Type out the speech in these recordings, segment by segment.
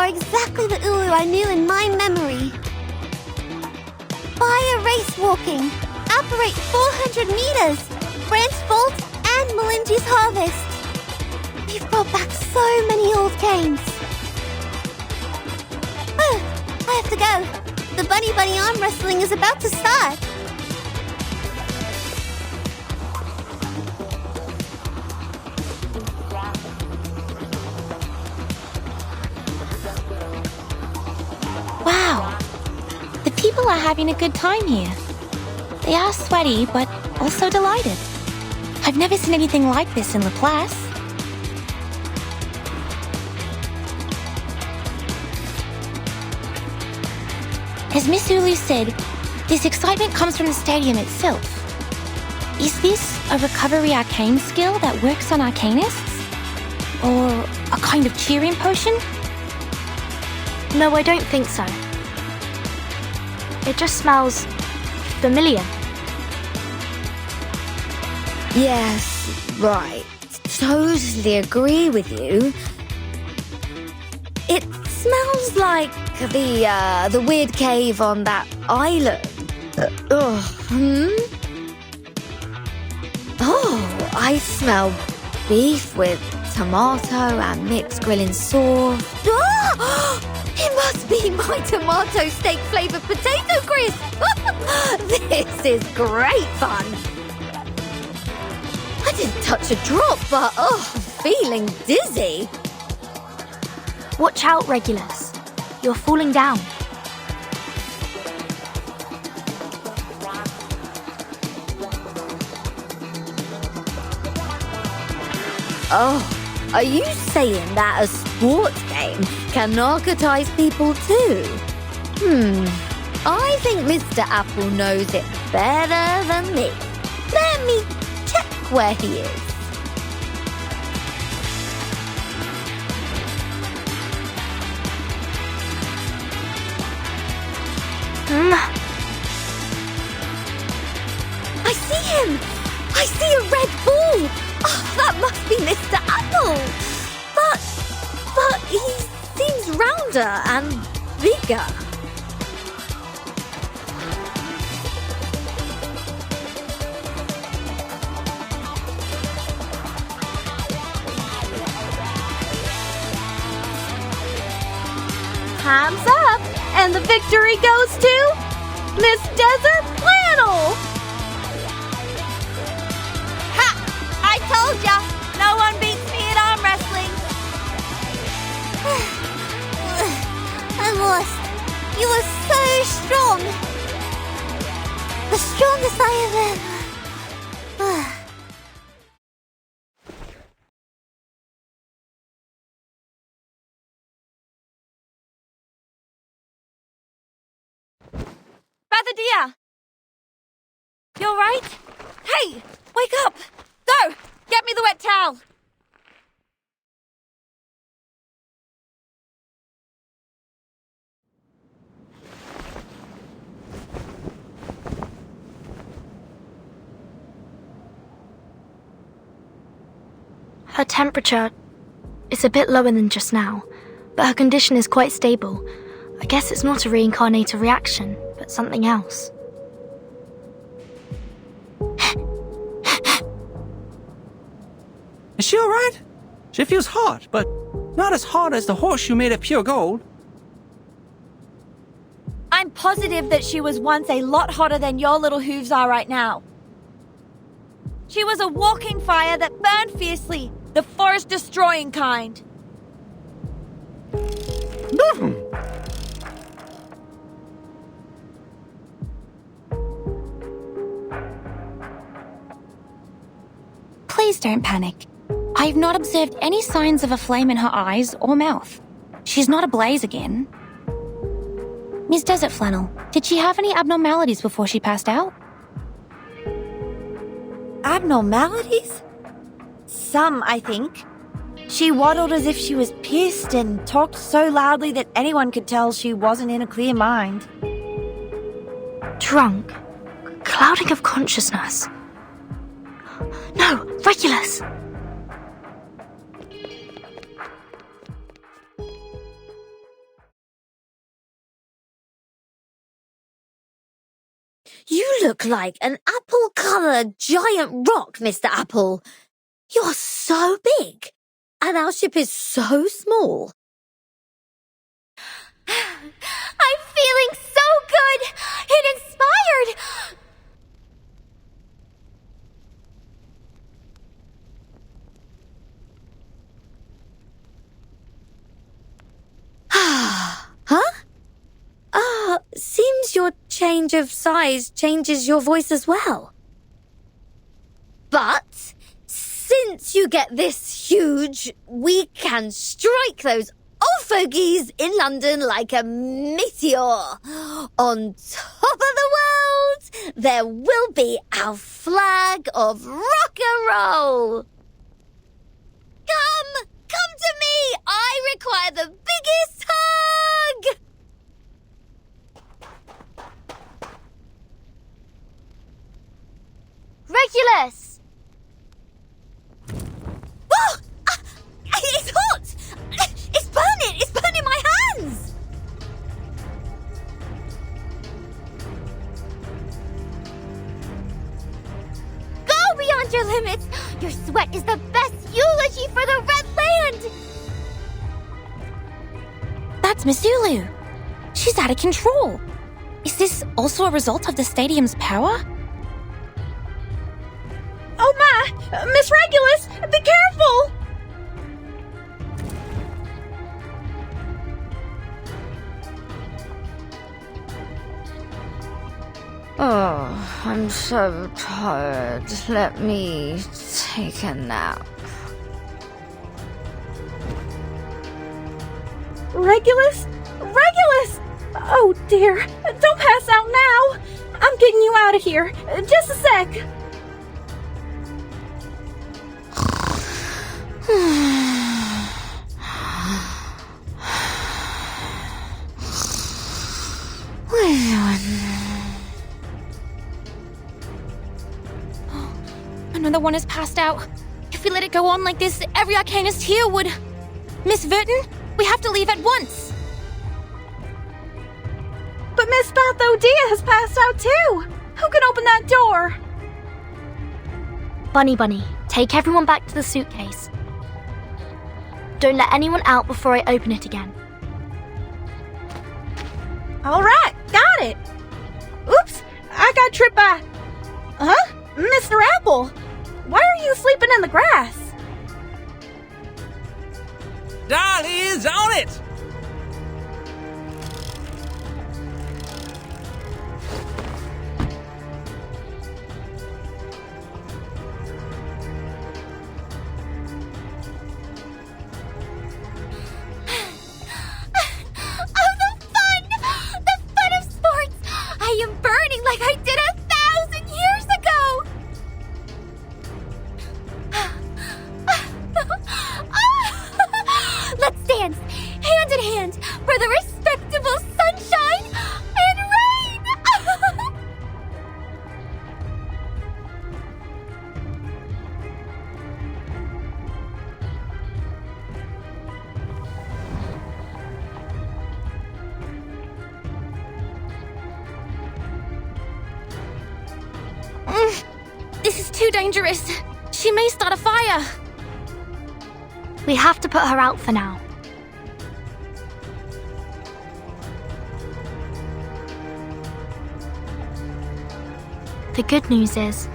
are exactly the Uluru I knew in my memory. Fire race walking, operate 400 meters, branch vault, and Melinji's harvest. You've brought back so many old games. Oh, I have to go. The Bunny Bunny arm wrestling is about to start. Wow, the people are having a good time here. They are sweaty, but also delighted. I've never seen anything like this in Laplace. As Miss Ulu said, this excitement comes from the stadium itself. Is this a recovery arcane skill that works on arcanists? Or a kind of cheering potion? No, I don't think so. It just smells familiar. Yes, right. Totally agree with you. It smells like the weird cave on that island. Oh, I smell beef with tomato and mixed grilling sauce. Oh, it must be my tomato steak flavoured potato crisp. This is great fun. I didn't touch a drop, but I'm feeling dizzy. Watch out, Regulus. You're falling down. Oh, are you saying that a sports game can narcotize people too? I think Mr. Apple knows it better than me. Let me check where he is. I see him! I see a red ball! Oh, that must be Mr. Apple! But he seems rounder and bigger. Hands up! And the victory goes to Miss Desert Flannel! Ha! I told ya! No one beats me at arm wrestling! I lost. You were so strong! The strongest I have ever... Dear, you all right? Hey, wake up! Go! Get me the wet towel! Her temperature is a bit lower than just now, but her condition is quite stable. I guess it's not a reincarnator reaction, but something else. Is she alright? She feels hot, but not as hot as the horseshoe made of pure gold. I'm positive that she was once a lot hotter than your little hooves are right now. She was a walking fire that burned fiercely, the forest-destroying kind. Please don't panic. I've not observed any signs of a flame in her eyes or mouth. She's not ablaze again. Miss Desert Flannel, did she have any abnormalities before she passed out? Abnormalities? Some, I think. She waddled as if she was pissed and talked so loudly that anyone could tell she wasn't in a clear mind. Drunk. Clouding of consciousness. No, Regulus! look like an apple-coloured giant rock, Mr. Apple. You're so big, and our ship is so small. I'm feeling so good! It inspired! Huh? Seems your change of size changes your voice as well. But since you get this huge, we can strike those old fogies in London like a meteor. On top of the world, there will be our flag of rock and roll. Come to me. I require the biggest hug. Regulus! Oh! It's hot! It's burning my hands! Go beyond your limits! Your sweat is the best eulogy for the Red Land! That's Miss Ulu. She's out of control. Is this also a result of the stadium's power? Oh my! Miss Regulus, be careful! Oh, I'm so tired. Let me take a nap. Regulus? Regulus! Oh dear, don't pass out now! I'm getting you out of here. Just a sec. Another one has passed out. If we let it go on like this, every arcanist here would... Miss Verton, we have to leave at once. But Miss Beth O'Dea has passed out too! Who can open that door? Bunny, take everyone back to the suitcase. Don't let anyone out before I open it again. Alright, got it! Oops, I got tripped by... Huh? Mr. Apple! Why are you sleeping in the grass? Dolly's on it! I am burning like I did 1,000 years ago! Let's dance, hand in hand, for the respectable sunshine and rain! This is too dangerous. She may start a fire. We have to put her out for now. The good news is,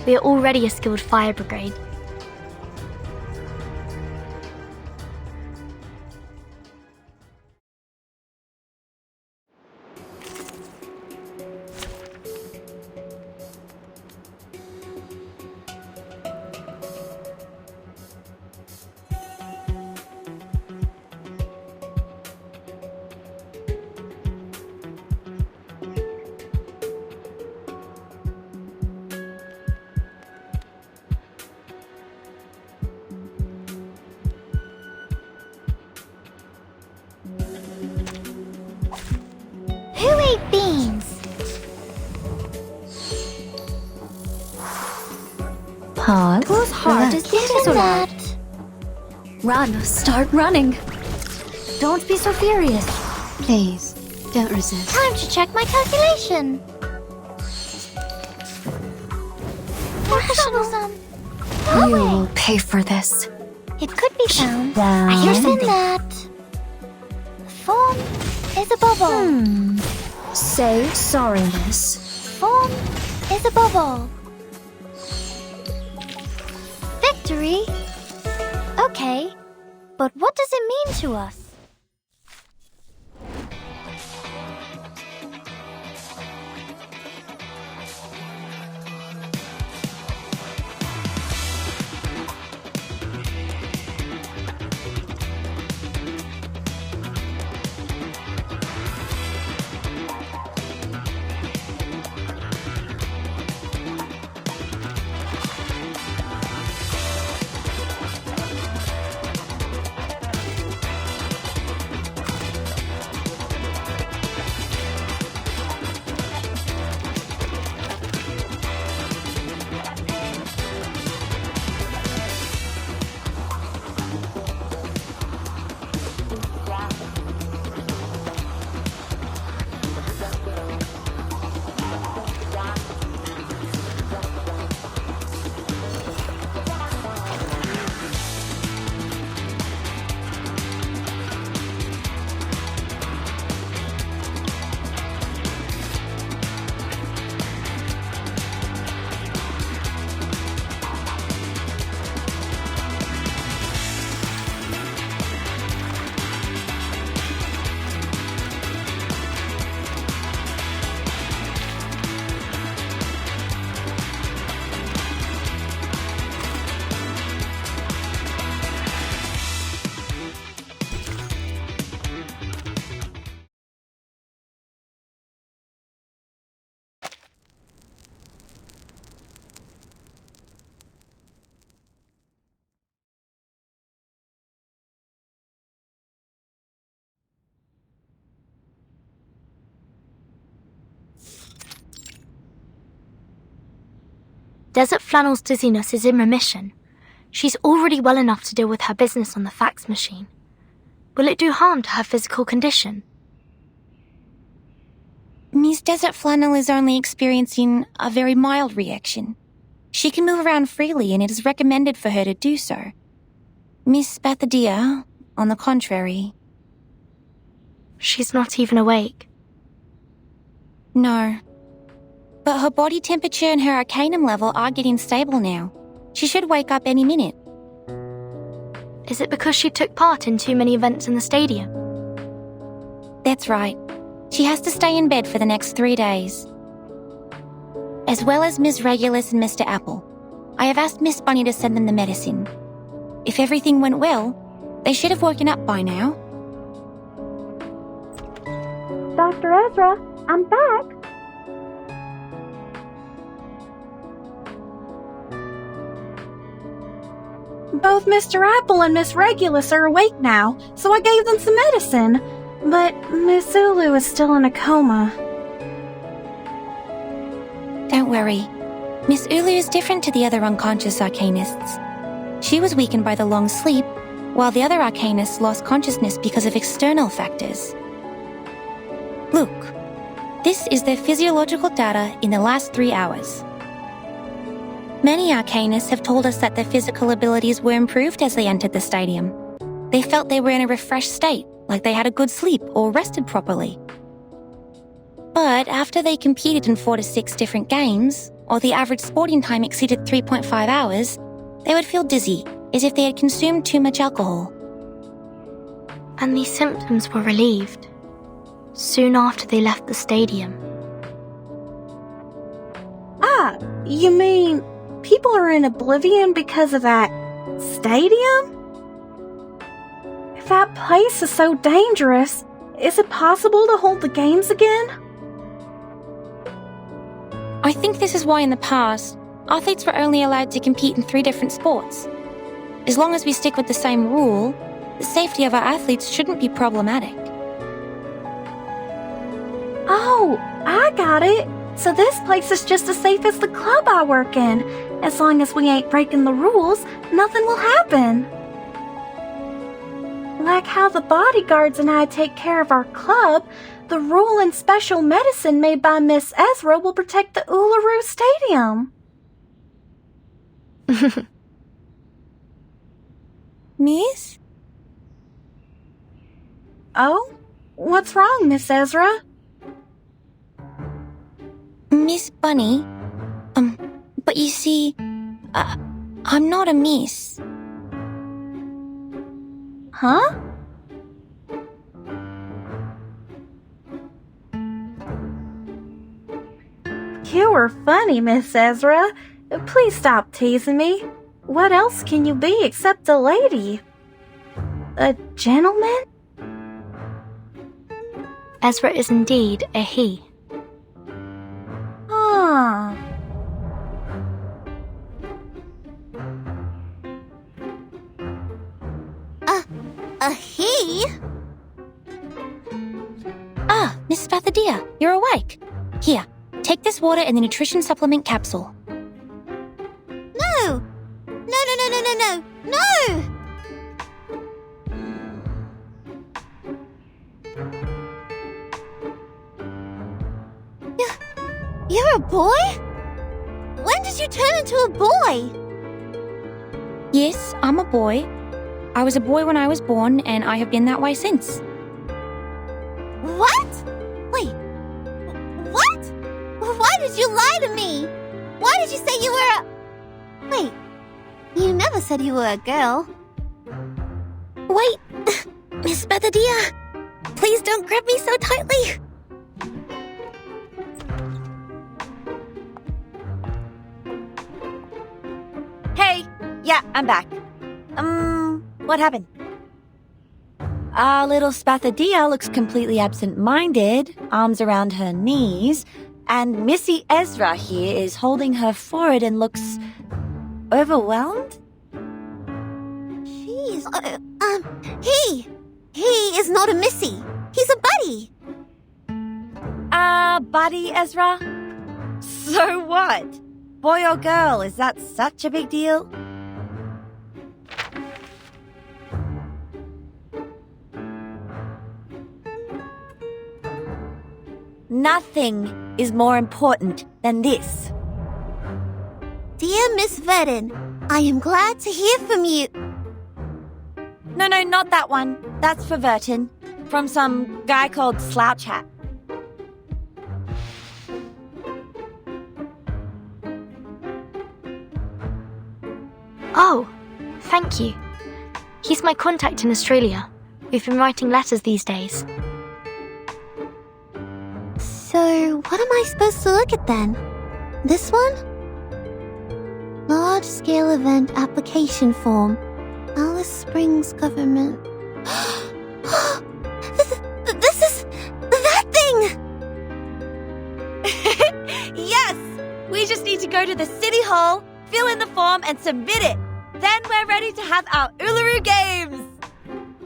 we are already a skilled fire brigade. Who ate beans? Pause. Whose heart is getting that? Run. Start running. Don't be so furious. Please, don't resist. Time to check my calculation. professional. You will pay for this. It could be found. I hear something. That form is a bubble. So sorry, miss. Form is a bubble. Victory? Okay, but what does it mean to us? Desert Flannel's dizziness is in remission. She's already well enough to deal with her business on the fax machine. Will it do harm to her physical condition? Miss Desert Flannel is only experiencing a very mild reaction. She can move around freely and it is recommended for her to do so. Miss Bathadia, on the contrary... She's not even awake. No. But her body temperature and her arcanum level are getting stable now. She should wake up any minute. Is it because she took part in too many events in the stadium? That's right. She has to stay in bed for the next 3 days. As well as Ms. Regulus and Mr. Apple. I have asked Miss Bunny to send them the medicine. If everything went well, they should have woken up by now. Dr. Ezra, I'm back. Both Mr. Apple and Miss Regulus are awake now, so I gave them some medicine. But Miss Uluru is still in a coma. Don't worry. Miss Uluru is different to the other unconscious arcanists. She was weakened by the long sleep, while the other arcanists lost consciousness because of external factors. Look, this is their physiological data in the last 3 hours. Many arcanists have told us that their physical abilities were improved as they entered the stadium. They felt they were in a refreshed state, like they had a good sleep or rested properly. But after they competed in 4 to 6 different games, or the average sporting time exceeded 3.5 hours, they would feel dizzy, as if they had consumed too much alcohol. And these symptoms were relieved soon after they left the stadium. Ah, you mean people are in oblivion because of that stadium? If that place is so dangerous, is it possible to hold the games again? I think this is why in the past, athletes were only allowed to compete in 3 different sports. As long as we stick with the same rule, the safety of our athletes shouldn't be problematic. Oh, I got it. So this place is just as safe as the club I work in. As long as we ain't breaking the rules, nothing will happen. Like how the bodyguards and I take care of our club, the rule and special medicine made by Miss Ezra will protect the Uluru Stadium. Miss? Oh? What's wrong, Miss Ezra? Miss Bunny? But you see, I'm not a miss. Huh? You were funny, Miss Ezra. Please stop teasing me. What else can you be except a lady? A gentleman? Ezra is indeed a he. Ah. A he? Ah, Miss Spathadia, you're awake. Here, take this water and the nutrition supplement capsule. No! No! You're a boy? When did you turn into a boy? Yes, I'm a boy. I was a boy when I was born, and I have been that way since. What? Wait. What? Why did you lie to me? Why did you say you were a... Wait. You never said you were a girl. Wait, Miss Spathadia, please don't grab me so tightly. Hey, yeah, I'm back. What happened? Our little Spathadia looks completely absent-minded, arms around her knees, and Missy Ezra here is holding her forehead and looks overwhelmed? Jeez. He is not a missy. He's a buddy. Buddy, Ezra? So what? Boy or girl, is that such a big deal? Nothing is more important than this. Dear Miss Verdon, I am glad to hear from you. No, not that one. That's for Verton. From some guy called Slouch Hat. Oh, thank you. He's my contact in Australia. We've been writing letters these days. So, what am I supposed to look at then? This one? Large-scale event application form. Alice Springs government. This is that thing! Yes! We just need to go to the city hall, fill in the form, and submit it. Then we're ready to have our Uluru Games.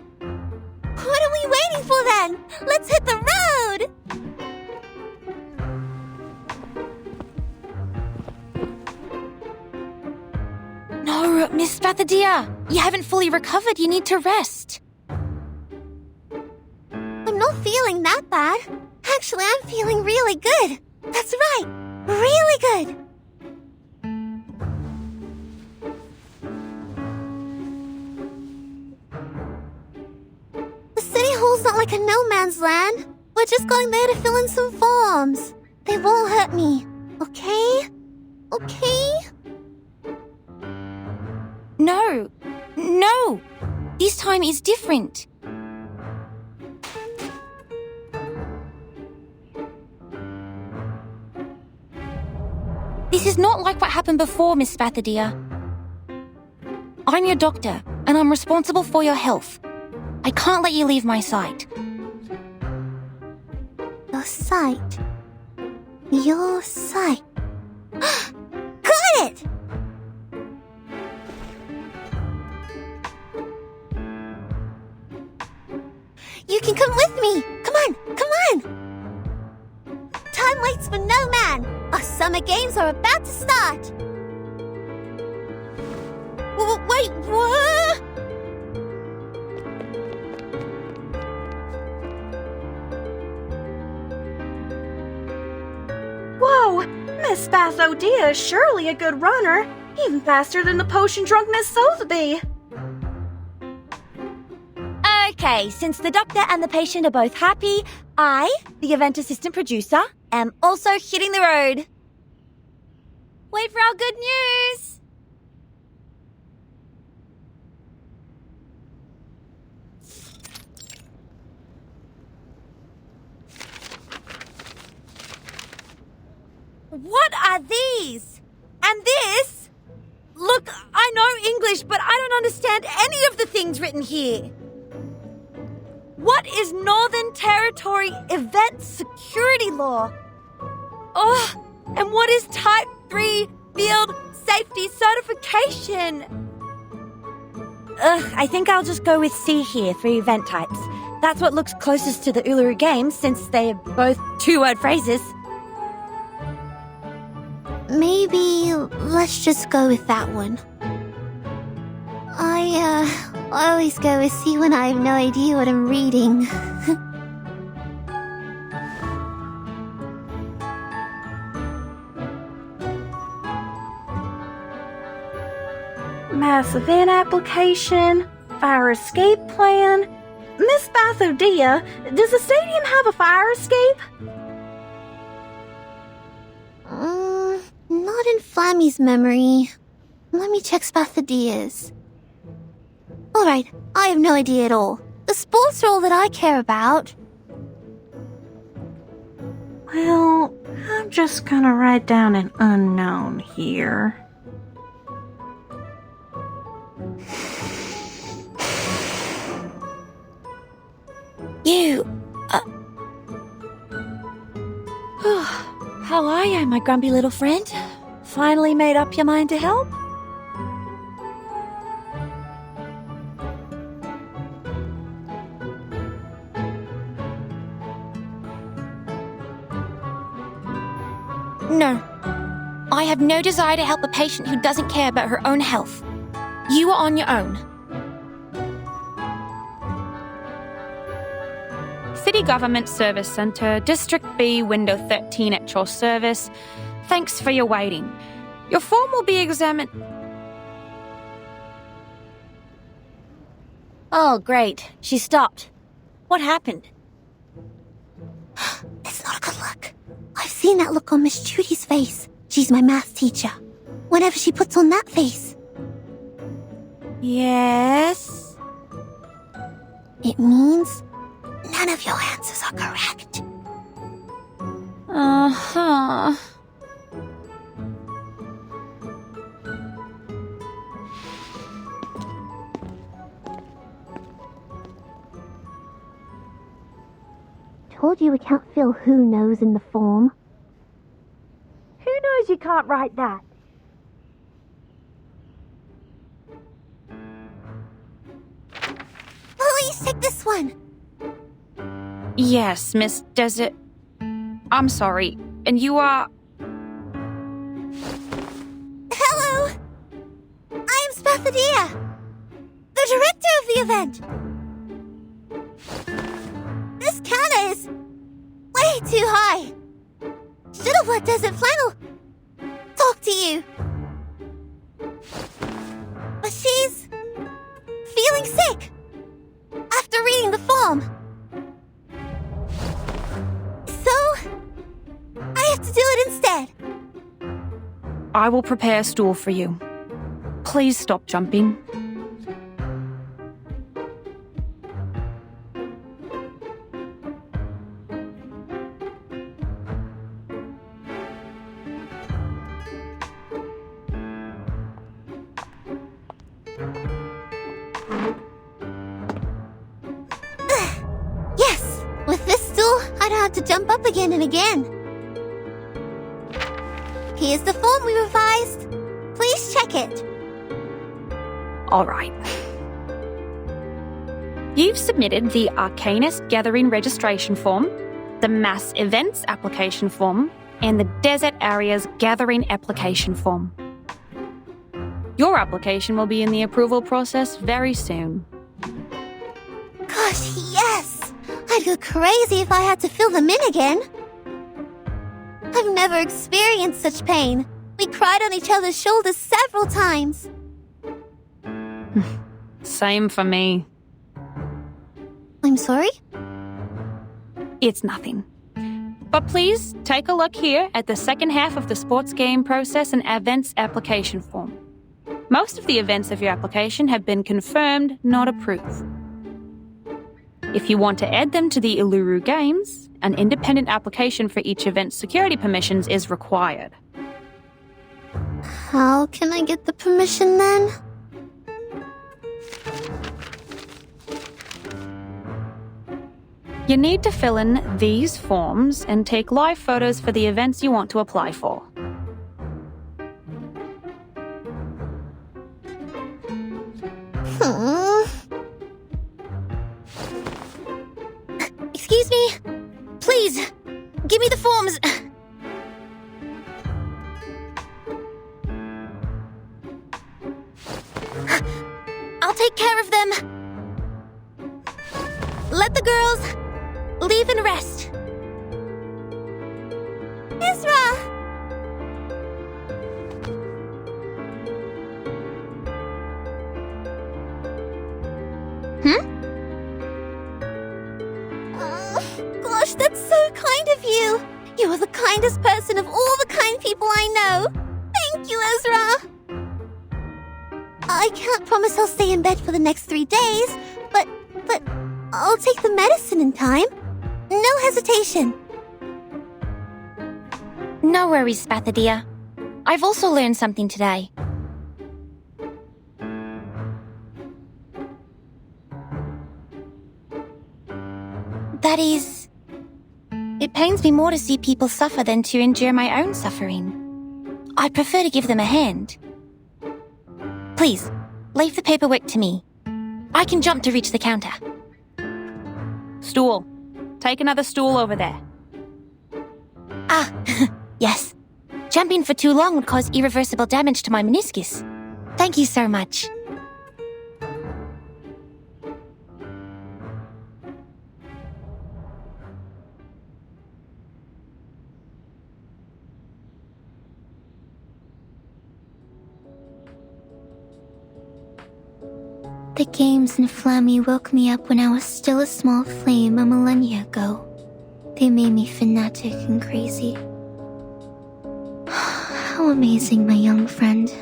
What are we waiting for then? Let's hit the road! No, Miss Spathadia, you haven't fully recovered. You need to rest. I'm not feeling that bad. Actually, I'm feeling really good. That's right, really good. The city hall's not like a no man's land. We're just going there to fill in some forms. They won't hurt me, okay? Okay? No. This time is different. This is not like what happened before, Miss Spathadia. I'm your doctor, and I'm responsible for your health. I can't let you leave my sight. Your sight. Your sight. Got it! You can come with me. Come on. Time waits for no man. Our summer games are about to start. Wait, what? Whoa! Miss Spathadia is surely a good runner. Even faster than the potion drunkness Sotheby. Okay, since the doctor and the patient are both happy, I, the event assistant producer, am also hitting the road. Wait for our good news! What are these? And this? Look, I know English, but I don't understand any of the things written here. What is Northern Territory Event Security Law? Oh, and what is Type 3 Field Safety Certification? I think I'll just go with C here for event types. That's what looks closest to the Uluru Games since they're both two-word phrases. Maybe let's just go with that one. I always go with C when I have no idea what I'm reading. Mass event application, fire escape plan. Miss Bathodia, does the stadium have a fire escape? Not in Flammy's memory. Let me check Spathodia's. Alright, I have no idea at all. The sports are all that I care about. Well, I'm just gonna write down an unknown here. How are you, my grumpy little friend? Finally made up your mind to help? No. I have no desire to help a patient who doesn't care about her own health. You are on your own. City Government Service Centre, District B, Window 13 at your service. Thanks for your waiting. Your form will be examined... Oh, great. She stopped. What happened? It's not a good look. I've seen that look on Miss Judy's face. She's my math teacher. Whenever she puts on that face. Yes? It means none of your answers are correct. Uh-huh. Told you we can't fill who knows in the form. Who knows you can't write that? Please take this one. Yes, Miss Desert... I'm sorry. And you are... Hello. I am Spathadia, the director of the event. This counter is way too high. Should have let Desert Flannel talk to you. But she's feeling sick after reading the form. So, I have to do it instead. I will prepare a stool for you. Please stop jumping. Yes, with this stool, I don't have to jump up again and again. Here's the form we revised. Please check it. All right. You've submitted the Arcanist Gathering Registration Form, the Mass Events Application Form, and the Desert Areas Gathering Application Form. Your application will be in the approval process very soon. Gosh, yes! I'd go crazy if I had to fill them in again. I've never experienced such pain, We cried on each other's shoulders several times. Same for me. I'm sorry? It's nothing. But please take a look here at the second half of the sports game process and events application form. Most of the events of your application have been confirmed, not approved. If you want to add them to the Uluru Games, an independent application for each event's security permissions is required. How can I get the permission then? You need to fill in these forms and take live photos for the events you want to apply for. Excuse me? Please, give me the forms. I'll take care of them. Let the girls leave and rest. Ezra! Gosh, that's so kind of you. You are the kindest person of all the kind people I know. Thank you, Ezra. I can't promise I'll stay in bed for the next 3 days, but I'll take the medicine in time. No hesitation. No worries, Spathadia. I've also learned something today. That is, it pains me more to see people suffer than to endure my own suffering. I'd prefer to give them a hand. Please, leave the paperwork to me. I can jump to reach the counter. Stool. Take another stool over there. Ah, yes. Jumping for too long would cause irreversible damage to my meniscus. Thank you so much. The games in Flammy woke me up when I was still a small flame a millennia ago. They made me fanatic and crazy. How amazing, my young friend.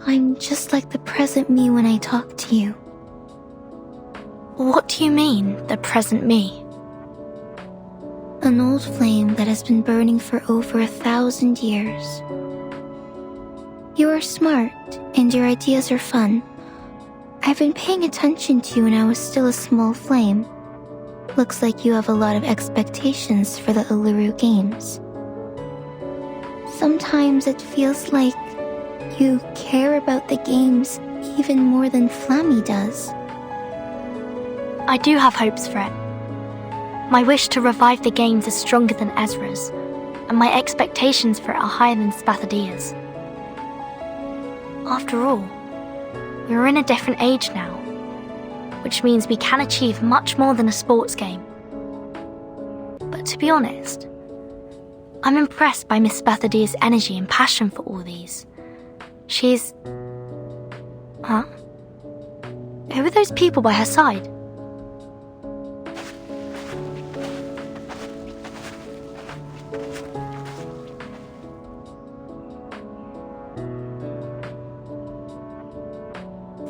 I'm just like the present me when I talk to you. What do you mean, the present me? An old flame that has been burning for over 1,000 years. You are smart, and your ideas are fun. I've been paying attention to you when I was still a small flame. Looks like you have a lot of expectations for the Uluru Games. Sometimes it feels like you care about the games even more than Flammy does. I do have hopes for it. My wish to revive the games is stronger than Ezra's, and my expectations for it are higher than Spathadia's. After all, we're in a different age now, which means we can achieve much more than a sports game. But to be honest, I'm impressed by Miss Spathadia's energy and passion for all these. She's... Huh? Who are those people by her side?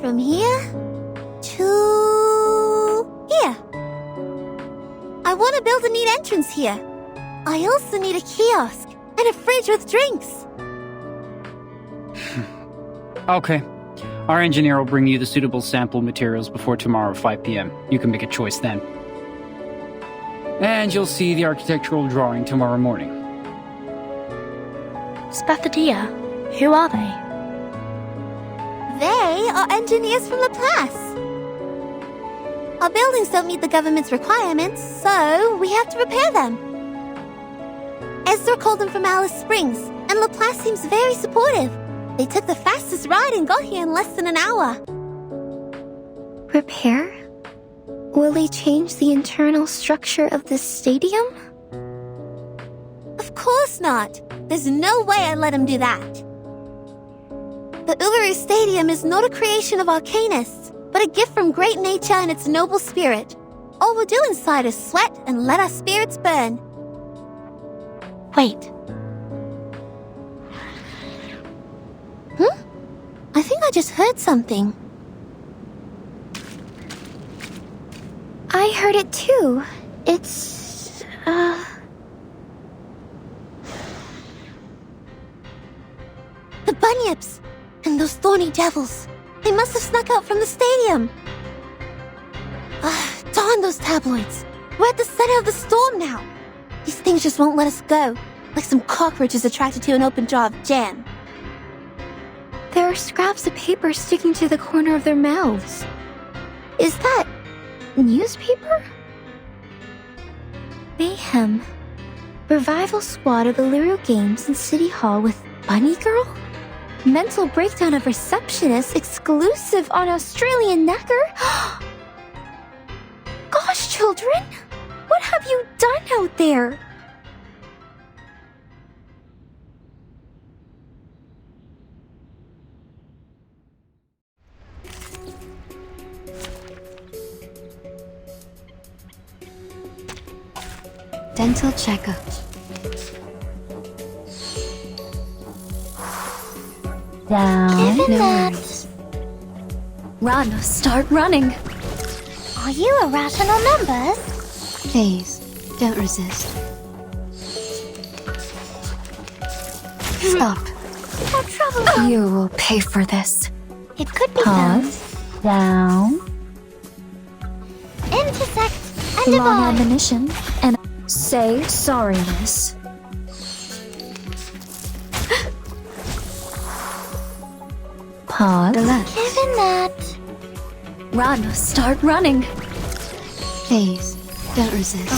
From here to here. I want to build a neat entrance here. I also need a kiosk and a fridge with drinks. Okay. Our engineer will bring you the suitable sample materials before tomorrow, 5 p.m. You can make a choice then. And you'll see the architectural drawing tomorrow morning. Spathadia? Who are they? They are engineers from Laplace. Our buildings don't meet the government's requirements, so we have to repair them. Ezra called them from Alice Springs, and Laplace seems very supportive. They took the fastest ride and got here in less than an hour. Repair? Will they change the internal structure of this stadium? Of course not. There's no way I'd let him do that. The Uluru Stadium is not a creation of arcanists, but a gift from great nature and its noble spirit. All we'll do inside is sweat and let our spirits burn. Wait, I think I just heard something. I heard it too. It's, The bunyips! And those thorny devils. They must have snuck out from the stadium. Darn those tabloids. We're at the center of the storm now. These things just won't let us go. Like some cockroaches attracted to an open jar of jam. there are scraps of paper sticking to the corner of their mouths. Is that newspaper? Mayhem. Revival squad of Uluru Games in City Hall with Bunny Girl? Mental breakdown of receptionist exclusive on Australian Necker? Gosh, children! What have you done out there? Dental checkup. Down. No worries. Run, start running. Are you irrational numbers? Please, don't resist. Stop. No trouble. You will pay for this. It could be Pause. Down. Intersect and Long divide. admonition. And say sorry, miss. Pause. Relax. Given that. Run, start running. Please, don't resist.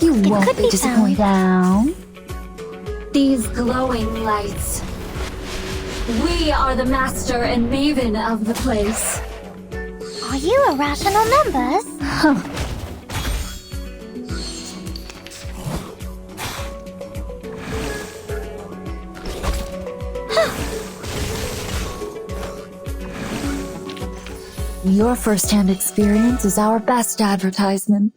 You It won't could be be disappointed. Down. These glowing lights. We are the master and maven of the place. Are you irrational numbers? Your first-hand experience is our best advertisement.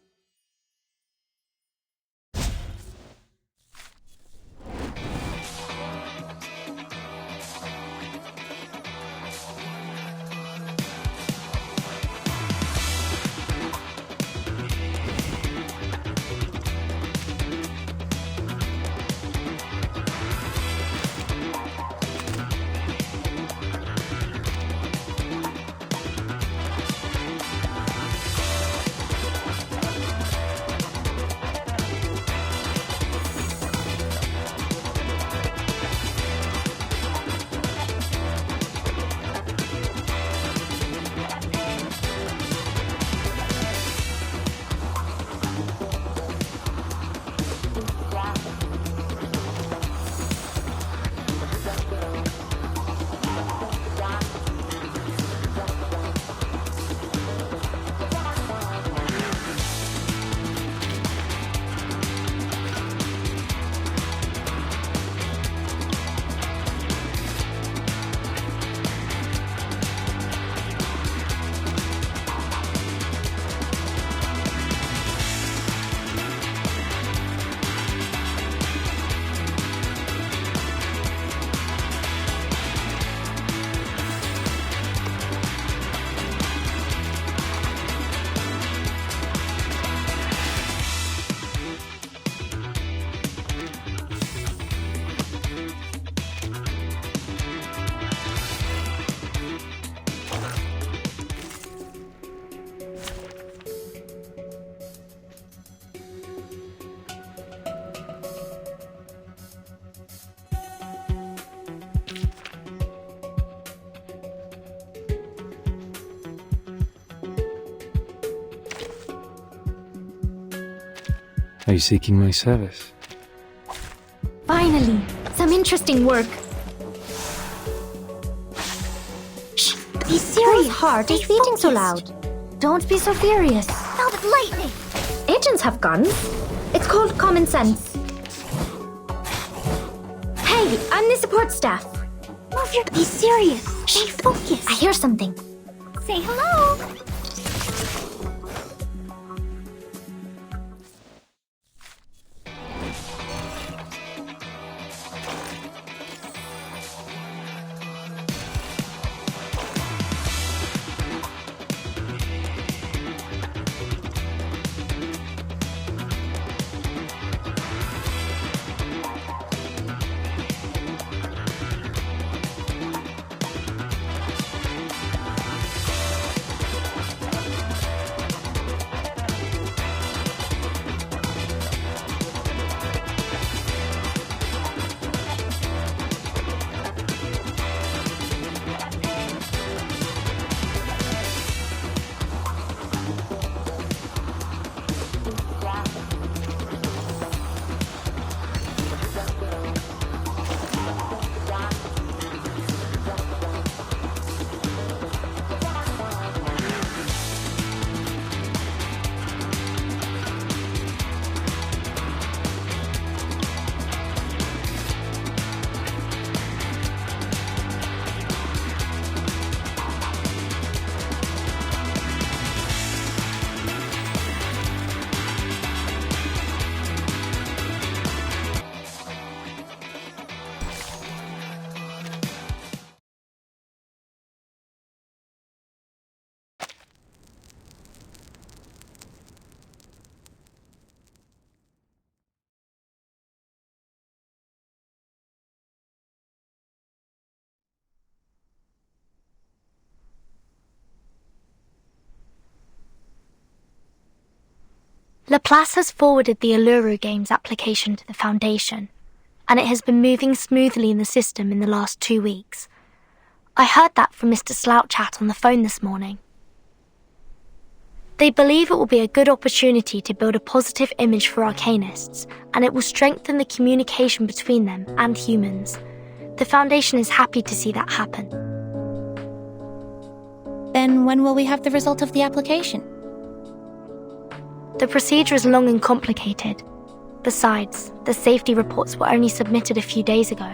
Are you seeking my service? Finally, some interesting work. Be serious. Hard Stay is beating so focused. loud. Don't be so furious. Velvet lightning. Agents have guns. It's called common sense. Hey, I'm the support staff. Be serious. Stay focused. I hear something. Say hello. Laplace has forwarded the Uluru Games application to the Foundation, and it has been moving smoothly in the system in the last 2 weeks. I heard that from Mr. Slouchat on the phone this morning. They believe it will be a good opportunity to build a positive image for Arcanists, and it will strengthen the communication between them and humans. The Foundation is happy to see that happen. Then when will we have the result of the application? The procedure is long and complicated. Besides, the safety reports were only submitted a few days ago,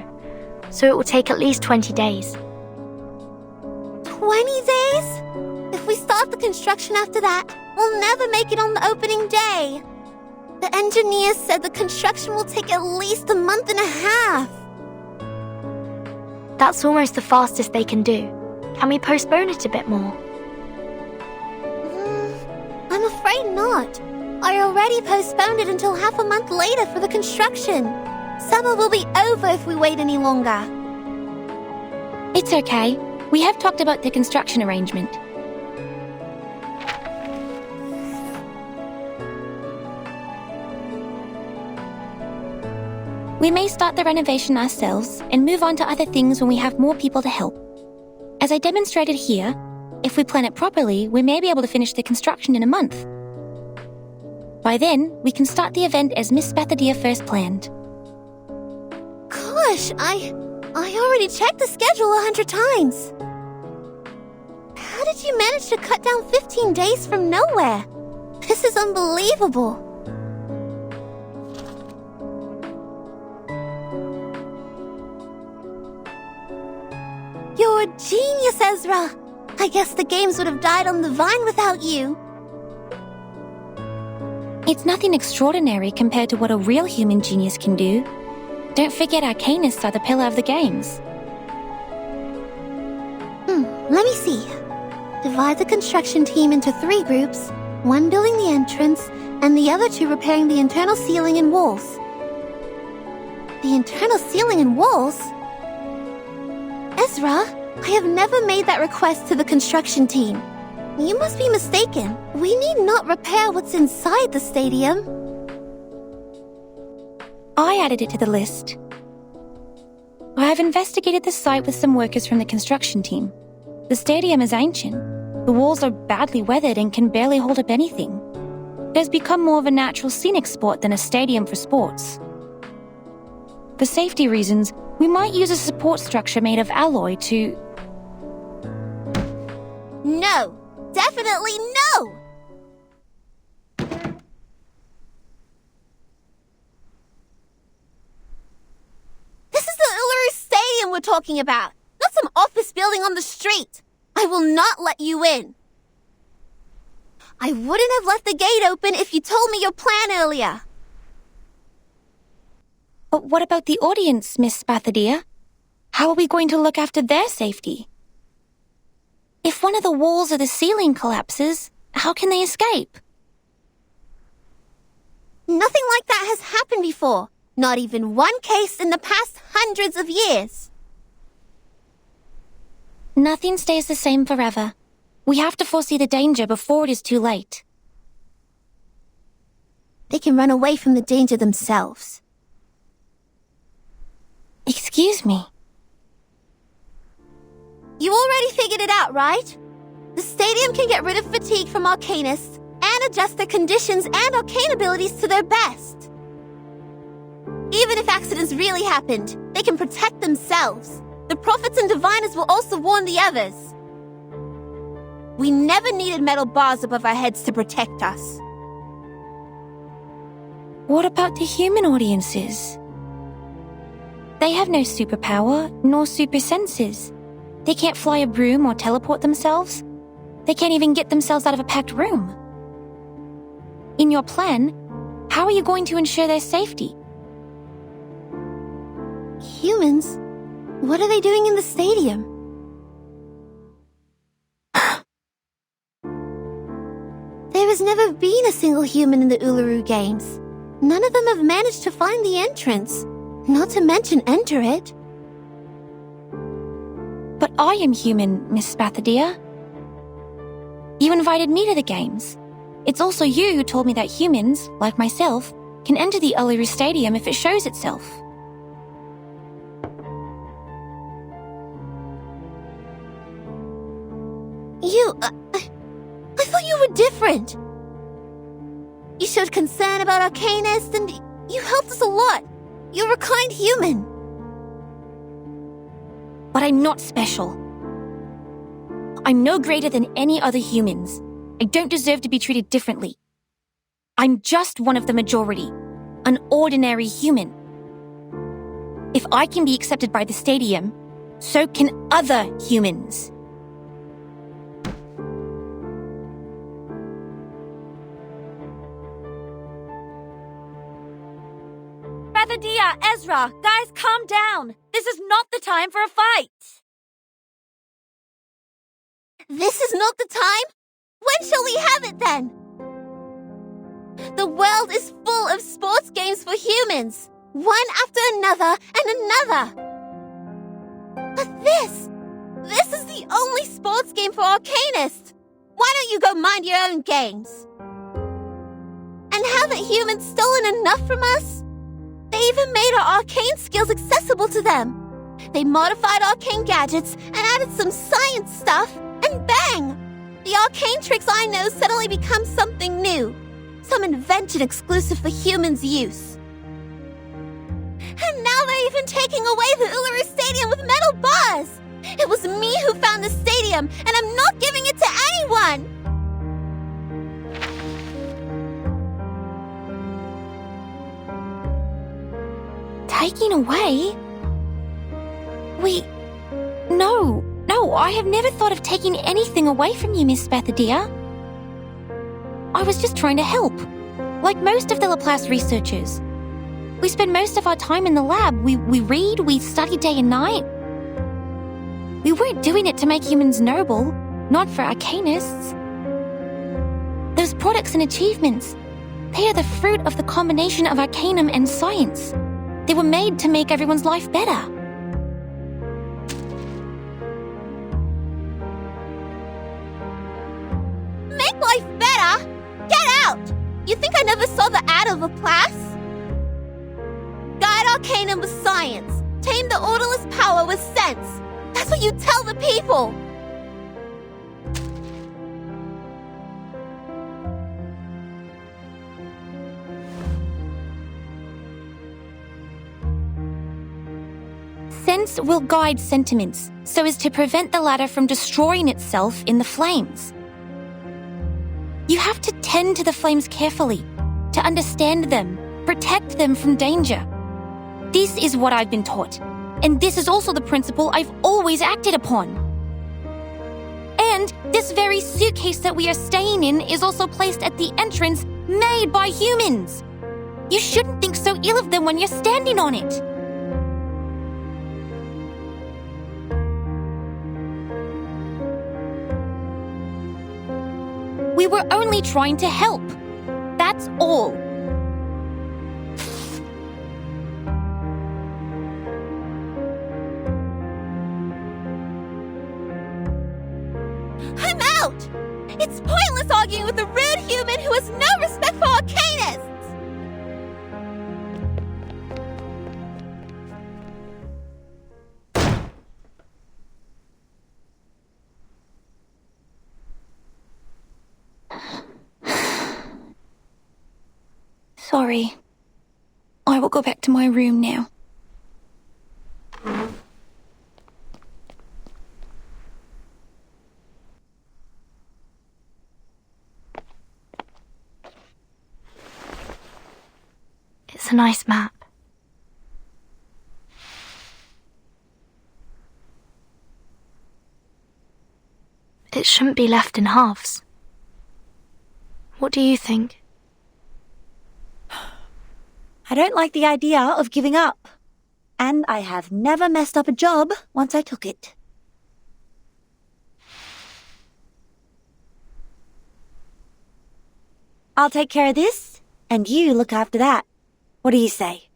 so it will take at least 20 days. 20 days? If we start the construction after that, we'll never make it on the opening day. The engineers said the construction will take at least a month and a half. That's almost the fastest they can do. Can we postpone it a bit more? I'm afraid not. I already postponed it until half a month later for the construction. Summer will be over if we wait any longer. It's okay. We have talked about the construction arrangement. We may start the renovation ourselves and move on to other things when we have more people to help. As I demonstrated here, if we plan it properly, we may be able to finish the construction in a month. By then, we can start the event as Miss Spathadia first planned. Gosh, I already checked the schedule 100 times. How did you manage to cut down 15 days from nowhere? This is unbelievable. You're a genius, Ezra. I guess the games would have died on the vine without you. It's nothing extraordinary compared to what a real human genius can do. Don't forget Arcanists are the pillar of the games. Let me see. Divide the construction team into 3 groups, one building the entrance, and the other 2 repairing the internal ceiling and walls. The internal ceiling and walls? Ezra, I have never made that request to the construction team. You must be mistaken. We need not repair what's inside the stadium. I added it to the list. I have investigated the site with some workers from the construction team. The stadium is ancient. The walls are badly weathered and can barely hold up anything. It has become more of a natural scenic spot than a stadium for sports. For safety reasons, we might use a support structure made of alloy to... No! Definitely no! stadium we're talking about, not some office building on the street. I will not let you in. I wouldn't have left the gate open if you told me your plan earlier. But what about the audience, Miss Spathadia? How are we going to look after their safety? If one of the walls or the ceiling collapses, how can they escape? Nothing like that has happened before. Not even one case in the past hundreds of years. Nothing stays the same forever. We have to foresee the danger before it is too late. They can run away from the danger themselves. Excuse me. You already figured it out, right? The stadium can get rid of fatigue from arcanists and adjust their conditions and arcane abilities to their best. Even if accidents really happened, they can protect themselves. The prophets and diviners will also warn the others. We never needed metal bars above our heads to protect us. What about the human audiences? They have no superpower, nor super senses. They can't fly a broom or teleport themselves. They can't even get themselves out of a packed room. In your plan, how are you going to ensure their safety? Humans? What are they doing in the stadium? There has never been a single human in the Uluru Games. None of them have managed to find the entrance, not to mention enter it. But I am human, Miss Spathadia. You invited me to the games. It's also you who told me that humans, like myself, can enter the Uluru Stadium if it shows itself. I thought you were different. You showed concern about Arcanists and you helped us a lot. You're a kind human. But I'm not special. I'm no greater than any other humans. I don't deserve to be treated differently. I'm just one of the majority, an ordinary human. If I can be accepted by the stadium, so can other humans. Spathadia, Ezra, guys, calm down. This is not the time for a fight. This is not the time? When shall we have it then? The world is full of sports games for humans, one after another and another. But this is the only sports game for Arcanists. Why don't you go mind your own games? And haven't humans stolen enough from us? They even made our arcane skills accessible to them. They modified arcane gadgets and added some science stuff, and bang! The arcane tricks I know suddenly become something new. Some invention exclusive for humans' use. And now they're even taking away the Uluru Stadium with metal bars! It was me who found the stadium, and I'm not giving it to anyone! Taking away? No, I have never thought of taking anything away from you, Miss Spathadia. I was just trying to help, like most of the Laplace researchers. We spend most of our time in the lab. We read, we study day and night. We weren't doing it to make humans noble, not for arcanists. Those products and achievements, they are the fruit of the combination of arcanum and science. They were made to make everyone's life better. Make life better? Get out! You think I never saw the ad of Laplace? Guide arcanum with science. Tame the orderless power with sense. That's what you tell the people! Sense will guide sentiments so as to prevent the latter from destroying itself in the flames. You have to tend to the flames carefully, to understand them, protect them from danger. This is what I've been taught. And this is also the principle I've always acted upon. And this very suitcase that we are staying in is also placed at the entrance made by humans. You shouldn't think so ill of them when you're standing on it. We were only trying to help. That's all. I'm out! It's pointless arguing with a rude human who has no respect for arcanists! Sorry. I will go back to my room now. It's a nice map. It shouldn't be left in halves. What do you think? I don't like the idea of giving up. And I have never messed up a job once I took it. I'll take care of this, and you look after that. What do you say?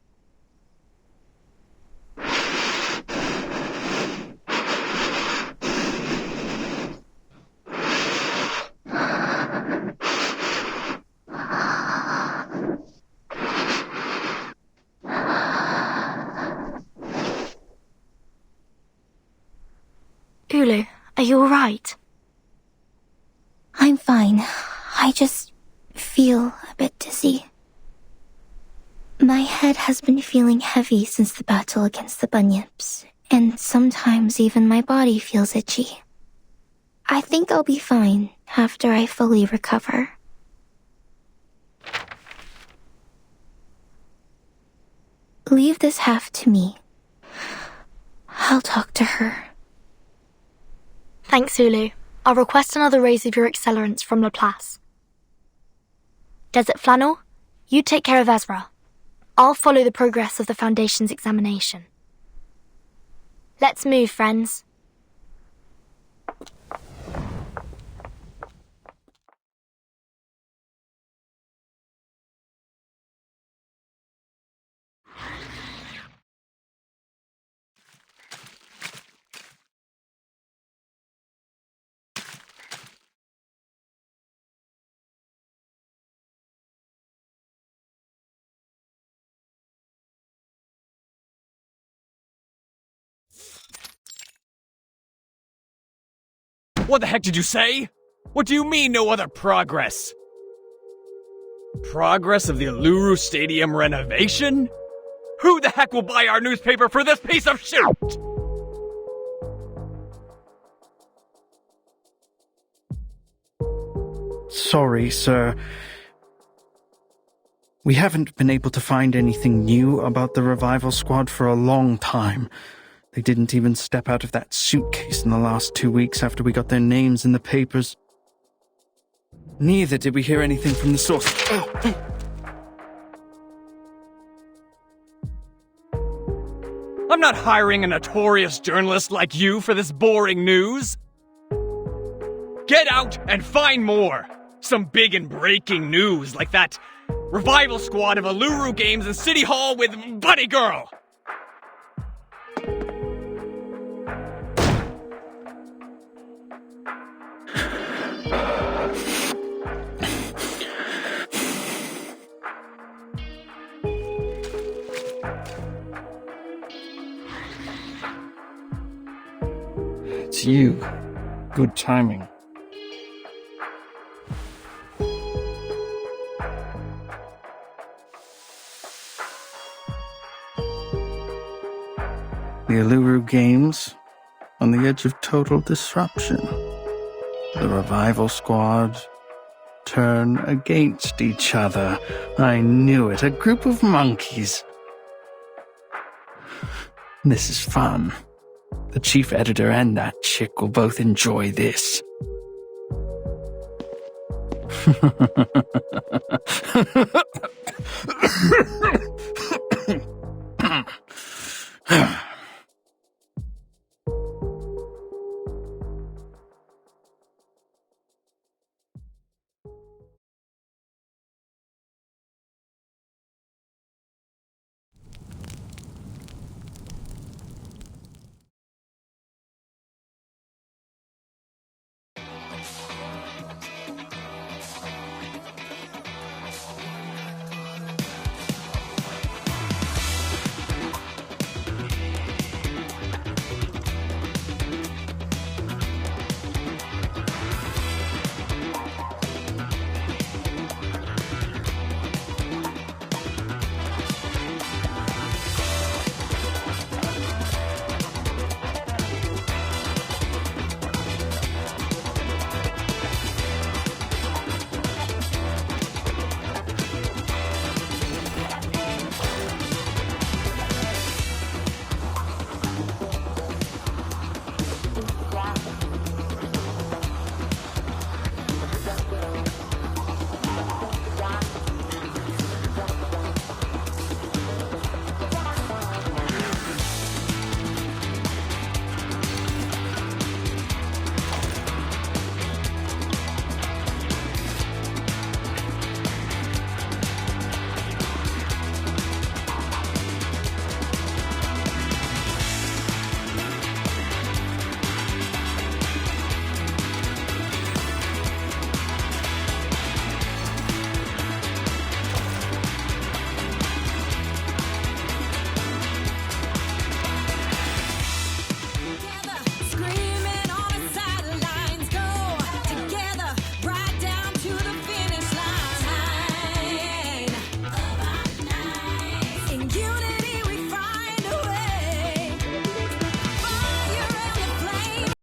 Ulu, are you alright? I'm fine. I just feel a bit dizzy. My head has been feeling heavy since the battle against the bunyips, and sometimes even my body feels itchy. I think I'll be fine after I fully recover. Leave this half to me. I'll talk to her. Thanks, Ulu. I'll request another raise of your accelerants from Laplace. Desert Flannel, you take care of Ezra. I'll follow the progress of the Foundation's examination. Let's move, friends. What the heck did you say? What do you mean, no other progress? Progress of the Uluru Stadium renovation? Who the heck will buy our newspaper for this piece of shit? Sorry, sir. We haven't been able to find anything new about the revival squad for a long time. They didn't even step out of that suitcase in the last 2 weeks after we got their names in the papers. Neither did we hear anything from the source. I'm not hiring a notorious journalist like you for this boring news. Get out and find more. Some big and breaking news like that revival squad of Uluru games in City Hall with Bunny Girl. It's you. Good timing. The Uluru Games, on the edge of total disruption. The revival squad turn against each other. I knew it. A group of monkeys. This is fun. The chief editor and that chick will both enjoy this.